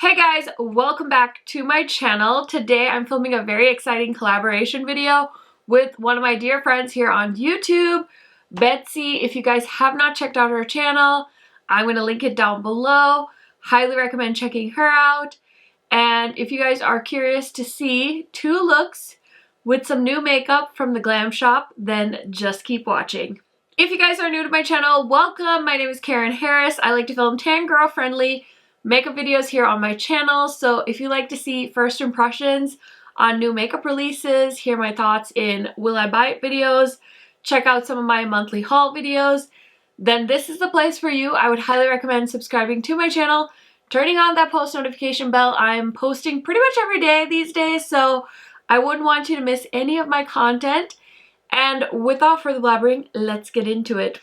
Hey guys, welcome back to my channel. Today I'm filming a very exciting collaboration video with one of my dear friends here on YouTube, Betsy. If you guys have not checked out her channel, I'm going to link it down below. Highly recommend checking her out. And if you guys are curious to see 2LOOKS with some new makeup from the Glam shop, then just keep watching. If you guys are new to my channel, welcome. My name is Karen Harris. I like to film tan girl friendly makeup videos here on my channel. So if you like to see first impressions on new makeup releases, hear my thoughts in will I buy it videos, check out some of my monthly haul videos, then this is the place for you. I would highly recommend subscribing to my channel, turning on that post notification bell. I'm posting pretty much every day these days, so I wouldn't want you to miss any of my content. And without further blabbering, let's get into it.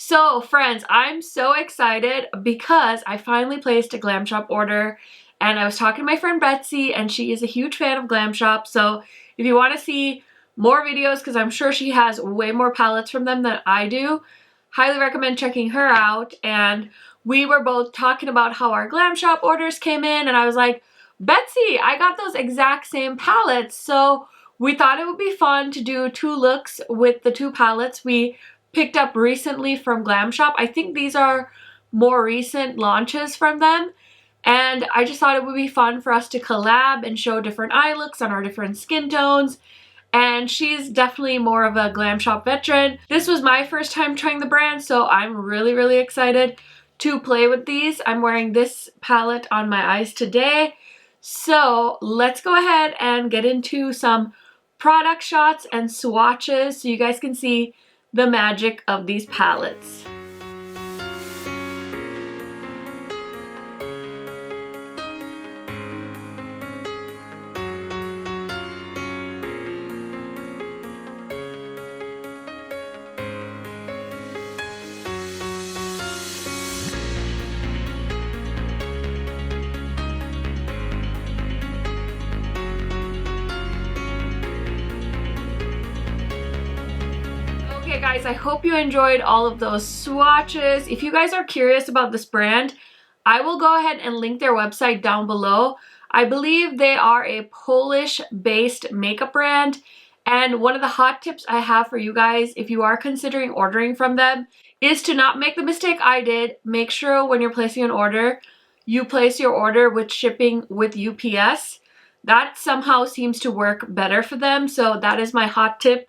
So friends, I'm so excited because I finally placed a Glam Shop order, and I was talking to my friend Betsy and she is a huge fan of Glam Shop. So if you want to see more videos, because I'm sure she has way more palettes from them than I do, highly recommend checking her out. And we were both talking about how our Glam Shop orders came in, and I was like, Betsy, I got those exact same palettes. So we thought it would be fun to do 2LOOKS with the two palettes we picked up recently from Glam Shop. I think these are more recent launches from them, and I just thought it would be fun for us to collab and show different eye looks on our different skin tones. And she's definitely more of a Glam Shop veteran. This was my first time trying the brand, so I'm really excited to play with these. I'm wearing this palette on my eyes today, so let's go ahead and get into some product shots and swatches so you guys can see the magic of these palettes. Okay guys, I hope you enjoyed all of those swatches. If you guys are curious about this brand, I will go ahead and link their website down below. I believe they are a Polish-based makeup brand, and one of the hot tips I have for you guys if you are considering ordering from them is to not make the mistake I did. Make sure when you're placing an order, you place your order with shipping with UPS. That somehow seems to work better for them, so that is my hot tip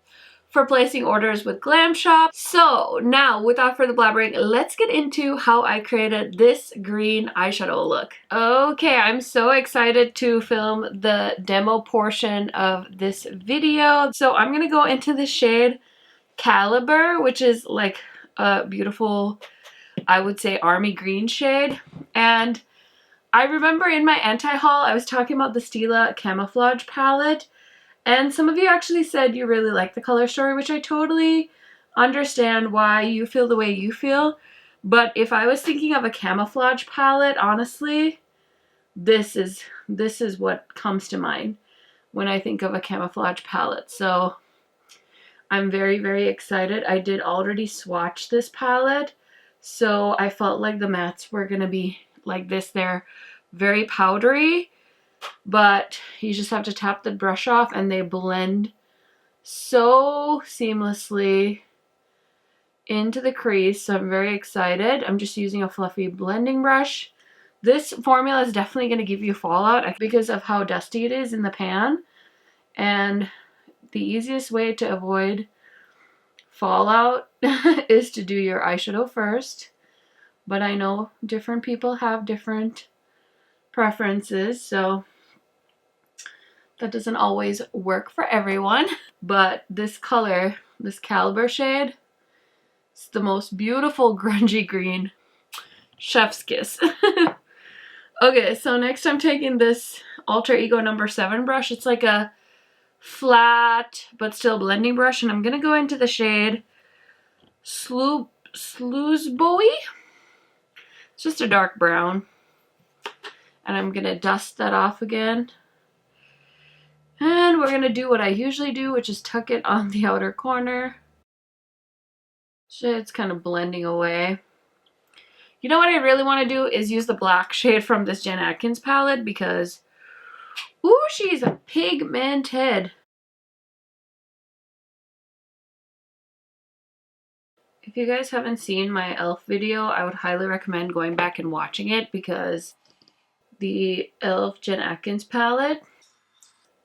for placing orders with Glam Shop. So now, without further blabbering, let's get into how I created this green eyeshadow look. Okay, I'm so excited to film the demo portion of this video. So I'm gonna go into the shade Caliber, which is like a beautiful, I would say, army green shade. And I remember in my anti-haul, I was talking about the Stila Camouflage palette, and some of you actually said you really like the color story, which I totally understand why you feel the way you feel. But if I was thinking of a camouflage palette, honestly, this is what comes to mind when I think of a camouflage palette. So I'm very excited. I did already swatch this palette, so I felt like the mattes were gonna be like this. They're very powdery, but you just have to tap the brush off and they blend so seamlessly into the crease. So I'm very excited. I'm just using a fluffy blending brush. This formula is definitely going to give you fallout because of how dusty it is in the pan, and the easiest way to avoid fallout is to do your eyeshadow first. But I know different people have different preferences, so that doesn't always work for everyone. But this color, this Caliber shade, it's the most beautiful grungy green. Chef's kiss. Okay, so next I'm taking this Alter Ego number 7 brush. It's like a flat but still blending brush, and I'm gonna go into the shade Sloosboy. It's just a dark brown, and I'm gonna dust that off again. And we're going to do what I usually do, which is tuck it on the outer corner. Shade's kind of blending away. You know what I really want to do is use the black shade from this Jen Atkins palette because, ooh, she's pigmented. If you guys haven't seen my e.l.f. video, I would highly recommend going back and watching it because the e.l.f. Jen Atkins palette,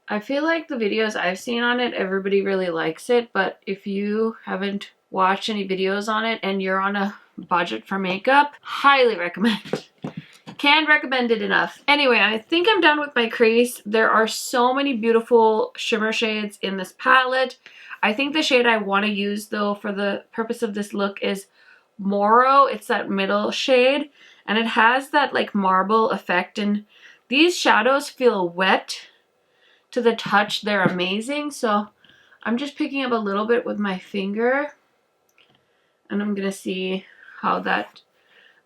I feel like the videos I've seen on it, everybody really likes it, but if you haven't watched any videos on it and you're on a budget for makeup, highly recommend. Can't recommend it enough. Anyway, I think I'm done with my crease. There are so many beautiful shimmer shades in this palette. I think the shade I want to use though for the purpose of this look is Moro. It's that middle shade and it has that like marble effect, and these shadows feel wet to the touch. They're amazing. So I'm just picking up a little bit with my finger and I'm gonna see how that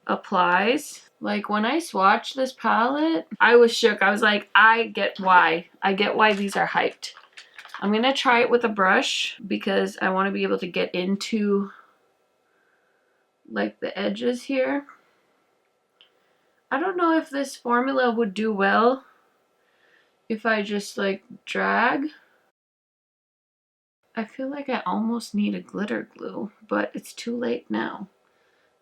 applies. Like when I swatched this palette, I was shook. I was like, I get why these are hyped. I'm gonna try it with a brush because I want to be able to get into like the edges here. I don't know if this formula would do well if I just like drag. I feel like I almost need a glitter glue, but it's too late now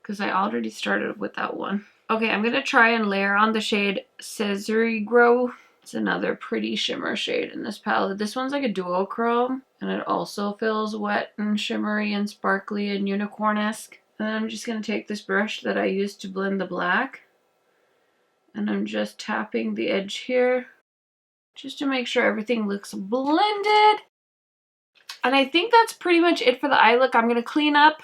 because I already started with that one. Okay, I'm gonna try and layer on the shade Scenery Grow. It's another pretty shimmer shade in this palette. This one's like a duochrome, and it also feels wet and shimmery and sparkly and unicorn-esque. And then I'm just gonna take this brush that I used to blend the black, and I'm just tapping the edge here just to make sure everything looks blended. And I think that's pretty much it for the eye look. I'm gonna clean up.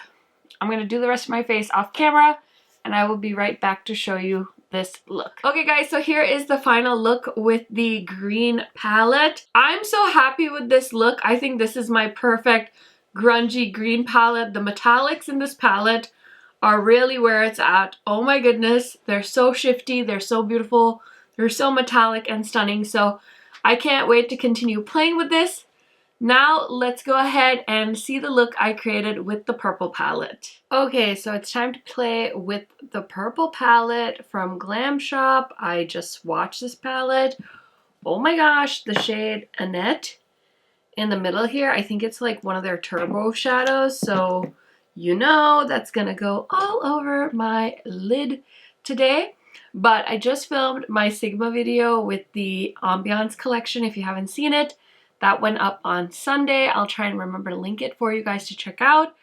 I'm gonna do the rest of my face off camera, and I will be right back to show you this look. Okay guys, so here is the final look with the green palette. I'm so happy with this look. I think this is my perfect grungy green palette. The metallics in this palette are really where it's at. Oh my goodness, they're so shifty, they're so beautiful, they're so metallic and stunning. So I can't wait to continue playing with this. Now let's go ahead and see the look I created with the purple palette. Okay, so it's time to play with the purple palette from Glam Shop. I just swatched this palette. Oh my gosh, the shade Annette in the middle here. I think it's like one of their turbo shadows. So you know that's gonna go all over my lid today. But I just filmed my Sigma video with the Ambiance collection. If you haven't seen it, that went up on Sunday. I'll try and remember to link it for you guys to check out.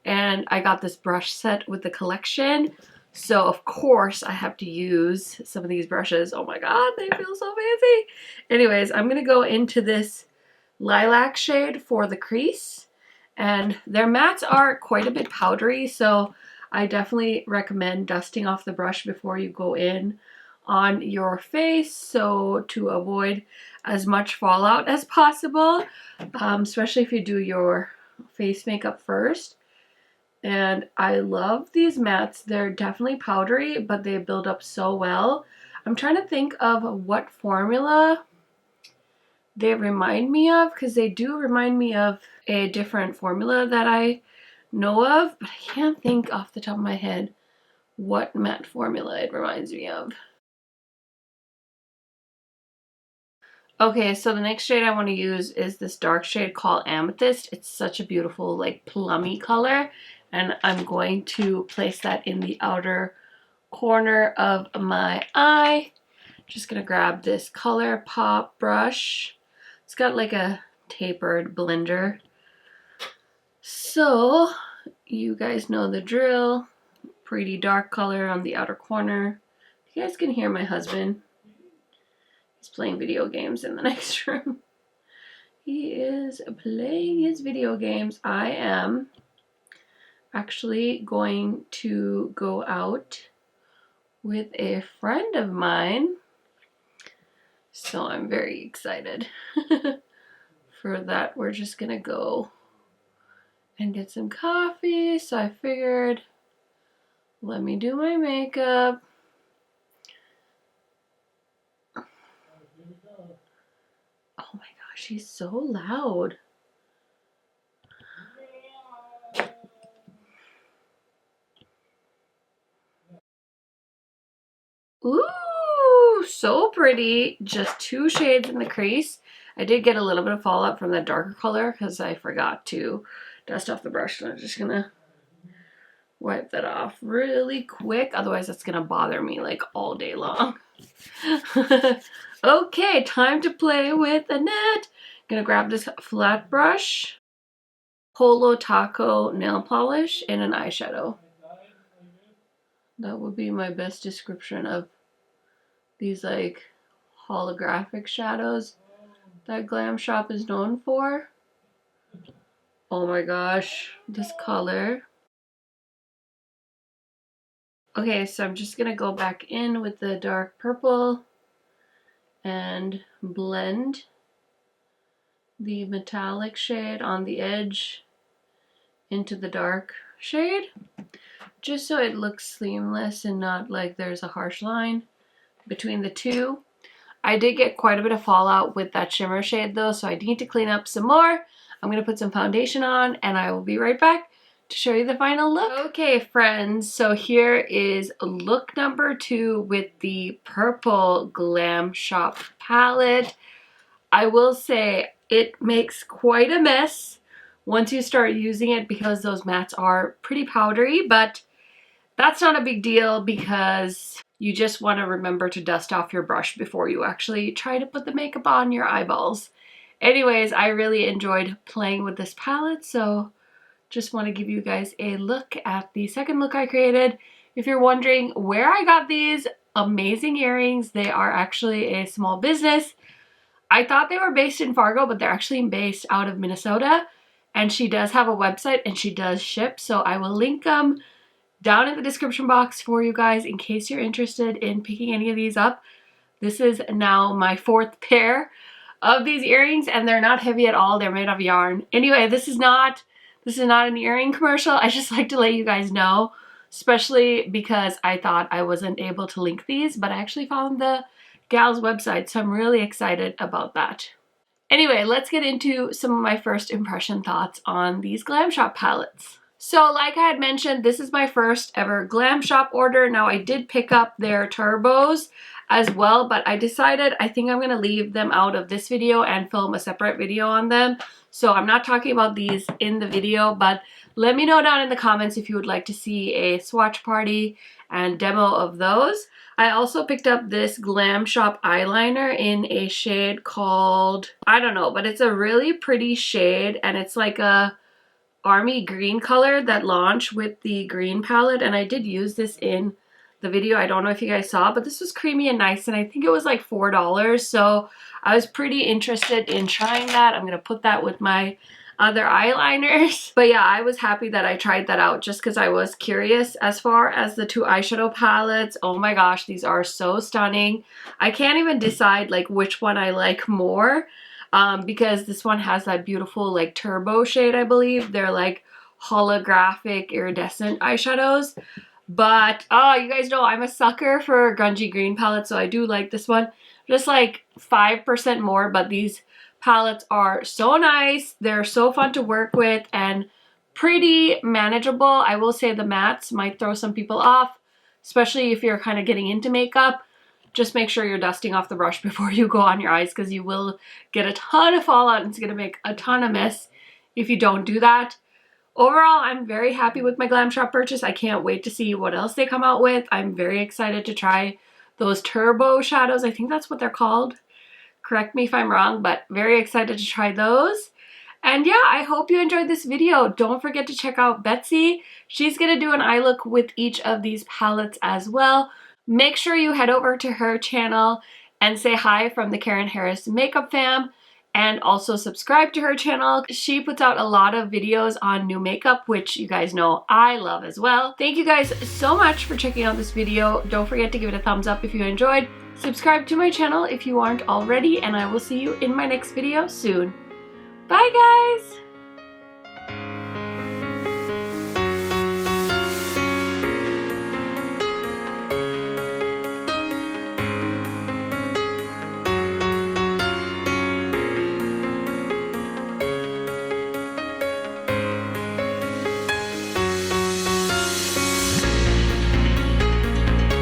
And I got this brush set with the collection. So of course I have to use some of these brushes. Oh my god, they feel so fancy. Anyways, I'm gonna go into this lilac shade for the crease. And their mattes are quite a bit powdery, so I definitely recommend dusting off the brush before you go in on your face, so to avoid as much fallout as possible, especially if you do your face makeup first. And I love these mattes. They're definitely powdery, but they build up so well. I'm trying to think of what formula they remind me of, because they do remind me of a different formula that I know of, but I can't think off the top of my head what matte formula it reminds me of. Okay, so the next shade I want to use is this dark shade called Amethyst. It's such a beautiful like plummy color, and I'm going to place that in the outer corner of my eye. Just gonna grab this Color Pop brush. It's got like a tapered blender. So you guys know the drill. Pretty dark color on the outer corner. You guys can hear my husband. He's playing video games in the next room. He is playing his video games. I am actually going to go out with a friend of mine. So I'm very excited for that. We're just gonna go and get some coffee. So I figured, let me do my makeup. Oh my gosh, he's so loud. pretty. Just 2 shades in the crease. I did get a little bit of fallout from the darker color because I forgot to dust off the brush. So I'm just gonna wipe that off really quick. Otherwise, it's gonna bother me like all day long. Okay, time to play with the net. Gonna grab this flat brush, Holo Taco nail polish, and an eyeshadow. That would be my best description of these like holographic shadows that Glam Shop is known for. Oh my gosh, this color. Okay, so I'm just gonna go back in with the dark purple and blend the metallic shade on the edge into the dark shade, just so it looks seamless and not like there's a harsh line between the two. I did get quite a bit of fallout with that shimmer shade though, so I need to clean up some more. I'm gonna put some foundation on and I will be right back to show you the final look. Okay friends, so here is look number 2 with the purple Glam Shop palette. I will say it makes quite a mess once you start using it because those mattes are pretty powdery, but that's not a big deal because you just want to remember to dust off your brush before you actually try to put the makeup on your eyeballs. Anyways, I really enjoyed playing with this palette, so just want to give you guys a look at the second look I created. If you're wondering where I got these amazing earrings, they are actually a small business. I thought they were based in Fargo, but they're actually based out of Minnesota. And she does have a website and she does ship, so I will link them down in the description box for you guys in case you're interested in picking any of these up. This is now my 4th pair of these earrings and they're not heavy at all. They're made of yarn. Anyway, this is not an earring commercial. I just like to let you guys know, especially because I thought I wasn't able to link these, but I actually found the gal's website, so I'm really excited about that. Anyway, let's get into some of my first impression thoughts on these Glam Shop palettes. So like I had mentioned, this is my first ever Glam Shop order. Now I did pick up their turbos as well, but I decided I think I'm gonna leave them out of this video and film a separate video on them. So I'm not talking about these in the video, but let me know down in the comments if you would like to see a swatch party and demo of those. I also picked up this Glam Shop eyeliner in a shade called, I don't know, but it's a really pretty shade and it's like a army green color that launched with the green palette, and I did use this in the video. I don't know if you guys saw, but this was creamy and nice and I think it was like $4, so I was pretty interested in trying that. I'm gonna put that with my other eyeliners. But yeah, I was happy that I tried that out just because I was curious. As far as the 2 eyeshadow palettes, oh my gosh, these are so stunning. I can't even decide like which one I like more because this one has that beautiful like turbo shade, I believe. They're like holographic iridescent eyeshadows. But oh, you guys know I'm a sucker for grungy green palettes, so I do like this one. Just like 5% more, but these palettes are so nice. They're so fun to work with and pretty manageable. I will say the mattes might throw some people off, especially if you're kind of getting into makeup. Just make sure you're dusting off the brush before you go on your eyes because you will get a ton of fallout and it's going to make a ton of mess if you don't do that. Overall, I'm very happy with my Glam Shop purchase. I can't wait to see what else they come out with. I'm very excited to try those turbo shadows. I think that's what they're called. Correct me if I'm wrong, but very excited to try those. And yeah, I hope you enjoyed this video. Don't forget to check out Betsy. She's gonna do an eye look with each of these palettes as well. Make sure you head over to her channel and say hi from the Karen Harris Makeup Fam. And also subscribe to her channel. She puts out a lot of videos on new makeup, which you guys know I love as well. Thank you guys so much for checking out this video. Don't forget to give it a thumbs up if you enjoyed. Subscribe to my channel if you aren't already, and I will see you in my next video soon. Bye guys!